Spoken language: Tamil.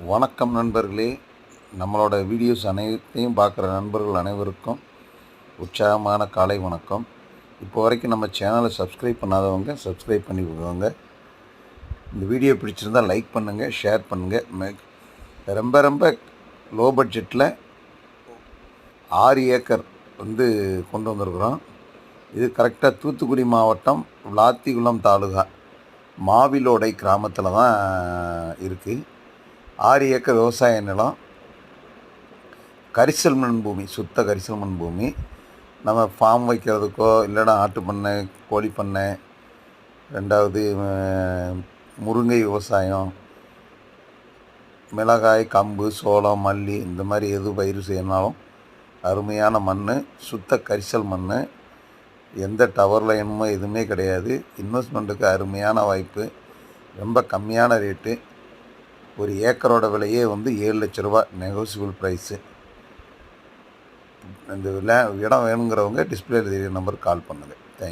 வணக்கம் நண்பர்களே. நம்மளோட வீடியோஸ் அனைத்தையும் பார்க்குற நண்பர்கள் அனைவருக்கும் உற்சாகமான காலை வணக்கம். இப்போ வரைக்கும் நம்ம சேனலை சப்ஸ்கிரைப் பண்ணாதவங்க சப்ஸ்கிரைப் பண்ணி விடுவாங்க. இந்த வீடியோ பிடிச்சிருந்தால் லைக் பண்ணுங்கள், ஷேர் பண்ணுங்கள். ரொம்ப ரொம்ப லோ பட்ஜெட்டில் 6 ஏக்கர் கொண்டு வந்திருக்கிறோம். இது கரெக்டாக தூத்துக்குடி மாவட்டம் விளாத்திகுளம் தாலுகா மாவிலோடை கிராமத்தில் தான் இருக்குது. 6 ஏக்கர் விவசாய நிலம், கரிசல் மண் பூமி, சுத்த கரிசல் மண் பூமி. நம்ம ஃபார்ம் வைக்கிறதுக்கோ இல்லைன்னா ஆட்டு பண்ணை, கோழி பண்ணை, ரெண்டாவது முருங்கை விவசாயம், மிளகாய், கம்பு, சோளம், மல்லி இந்த மாதிரி எது பயிர் செய்யணுனாலும் அருமையான மண், சுத்த கரிசல் மண். எந்த டவர் லைனுமோ எதுவுமே கிடையாது. இன்வெஸ்ட்மெண்ட்டுக்கு அருமையான வாய்ப்பு, ரொம்ப கம்மியான ரேட்டு. ஒரு ஏக்கரோட விலையே 7 லட்ச ரூபா நெகோசியபிள் ப்ரைஸு. இந்த இடம் வேணுங்கிறவங்க டிஸ்பிளேல தெரியுற நம்பருக்கு கால் பண்ணுங்கள்.